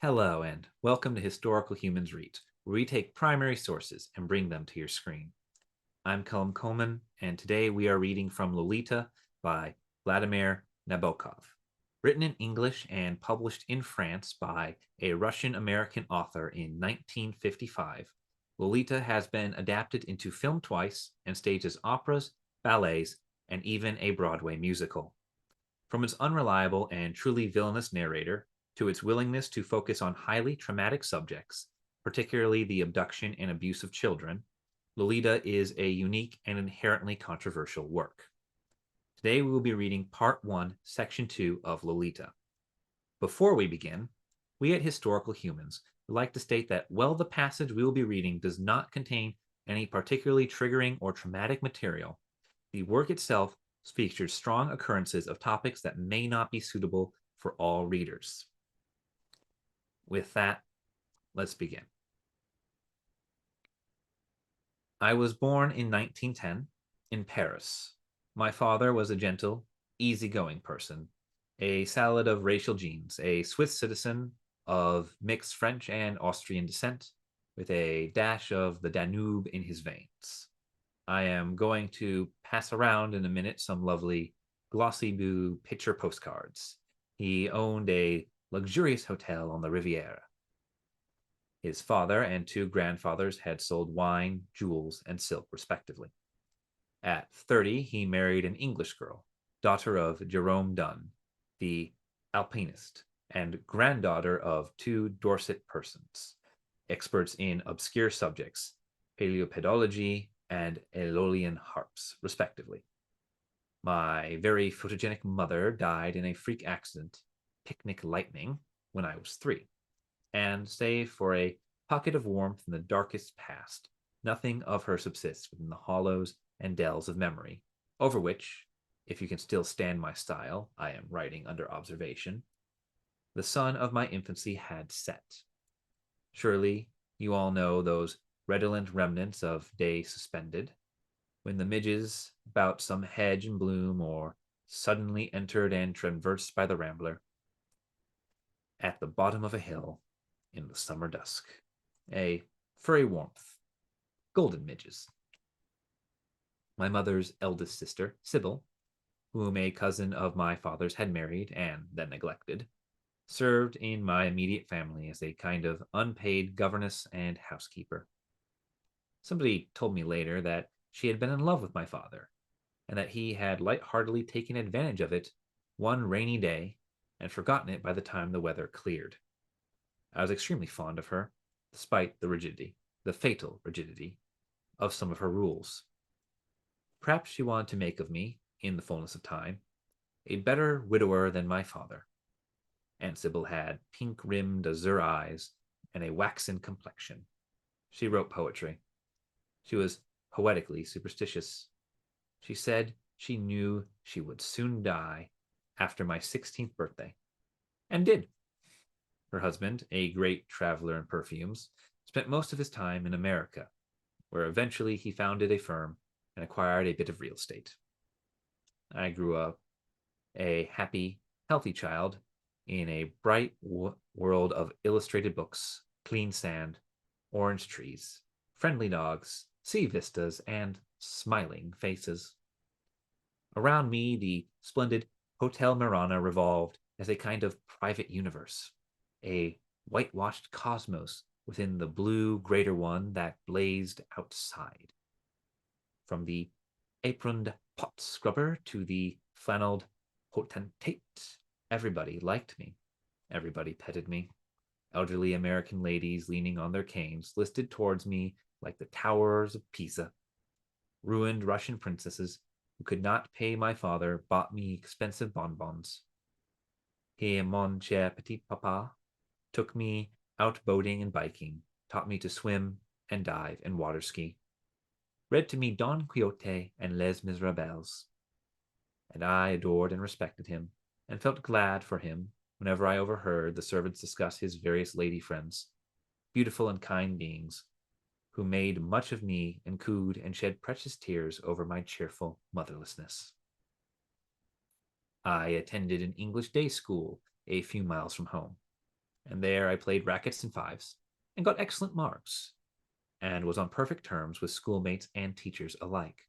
Hello, and welcome to Historical Humans Read, where we take primary sources and bring them to your screen. I'm Colum Coleman, and today we are reading from Lolita by Vladimir Nabokov. Written in English and published in France by a Russian American author in 1955, Lolita has been adapted into film twice and staged as operas, ballets, and even a Broadway musical. From its unreliable and truly villainous narrator to its willingness to focus on highly traumatic subjects, particularly the abduction and abuse of children, Lolita is a unique and inherently controversial work. Today we will be reading Part 1, Section 2 of Lolita. Before we begin, we at Historical Humans would like to state that while the passage we will be reading does not contain any particularly triggering or traumatic material, the work itself features strong occurrences of topics that may not be suitable for all readers. With that, let's begin. I was born in 1910 in Paris. My father was a gentle, easygoing person, a salad of racial genes, a Swiss citizen of mixed French and Austrian descent, with a dash of the Danube in his veins. I am going to pass around in a minute some lovely glossy blue picture postcards. He owned a luxurious hotel on the Riviera. His father and two grandfathers had sold wine, jewels, and silk, respectively. At 30, he married an English girl, daughter of Jerome Dunn, the alpinist, and granddaughter of two Dorset persons, experts in obscure subjects, paleopedology and Aeolian harps, respectively. My very photogenic mother died in a freak accident, picnic lightning, when I was 3. And save for a pocket of warmth in the darkest past, nothing of her subsists within the hollows and dells of memory, over which, if you can still stand my style, I am writing under observation, the sun of my infancy had set. Surely you all know those redolent remnants of day suspended, when the midges about some hedge in bloom or suddenly entered and traversed by the rambler at the bottom of a hill in the summer dusk, a furry warmth, golden midges. My mother's eldest sister, Sybil, whom a cousin of my father's had married and then neglected, served in my immediate family as a kind of unpaid governess and housekeeper. Somebody told me later that she had been in love with my father, and that he had lightheartedly taken advantage of it one rainy day and forgotten it by the time the weather cleared. I was extremely fond of her, despite the rigidity, the fatal rigidity, of some of her rules. Perhaps she wanted to make of me, in the fullness of time, a better widower than my father. Aunt Sybil had pink-rimmed azure eyes and a waxen complexion. She wrote poetry. She was poetically superstitious. She said she knew she would soon die after my 16th birthday, and did. Her husband, a great traveler in perfumes, spent most of his time in America, where eventually he founded a firm and acquired a bit of real estate. I grew up a happy, healthy child in a bright world of illustrated books, clean sand, orange trees, friendly dogs, sea vistas, and smiling faces. Around me, the splendid Hotel Marana revolved as a kind of private universe, a whitewashed cosmos within the blue greater one that blazed outside. From the aproned pot scrubber to the flanneled potentate, everybody liked me. Everybody petted me. Elderly American ladies leaning on their canes listed towards me like the towers of Pisa. Ruined Russian princesses who could not pay my father bought me expensive bonbons. He, mon cher petit papa, took me out boating and biking, taught me to swim and dive and water ski, read to me Don Quixote and Les Miserables. And I adored and respected him, and felt glad for him whenever I overheard the servants discuss his various lady friends, beautiful and kind beings, who made much of me and cooed and shed precious tears over my cheerful motherlessness. I attended an English day school a few miles from home, and there I played rackets and fives and got excellent marks and was on perfect terms with schoolmates and teachers alike.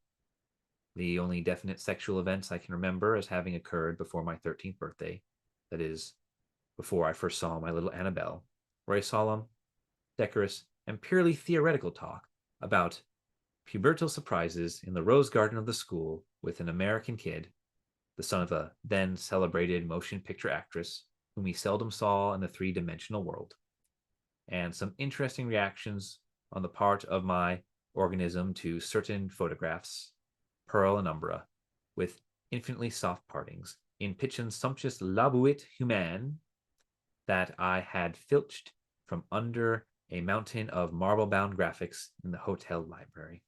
The only definite sexual events I can remember as having occurred before my 13th birthday, that is, before I first saw my little Annabelle, were a solemn, decorous, and purely theoretical talk about pubertal surprises in the rose garden of the school with an American kid, the son of a then celebrated motion picture actress whom he seldom saw in the three-dimensional world, and some interesting reactions on the part of my organism to certain photographs, Pearl and Umbra, with infinitely soft partings in Pitchen's sumptuous Labuit Humain that I had filched from under a mountain of marble-bound graphics in the hotel library.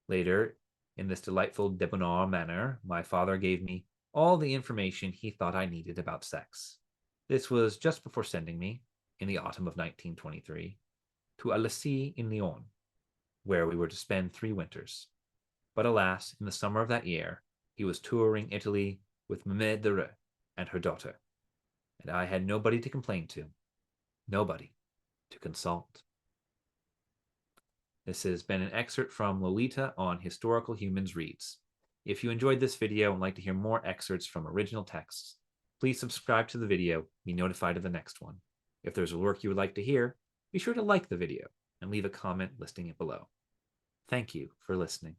Later, in this delightful debonair manner, my father gave me all the information he thought I needed about sex. This was just before sending me, in the autumn of 1923, to Alissy in Lyon, where we were to spend 3 winters. But alas, in the summer of that year, he was touring Italy with Mame de Re and her daughter, and I had nobody to complain to, nobody to consult. This has been an excerpt from Lolita on Historical Humans Reads. If you enjoyed this video and like to hear more excerpts from original texts, please subscribe to the video and be notified of the next one. If there's a work you would like to hear, be sure to like the video and leave a comment listing it below. Thank you for listening.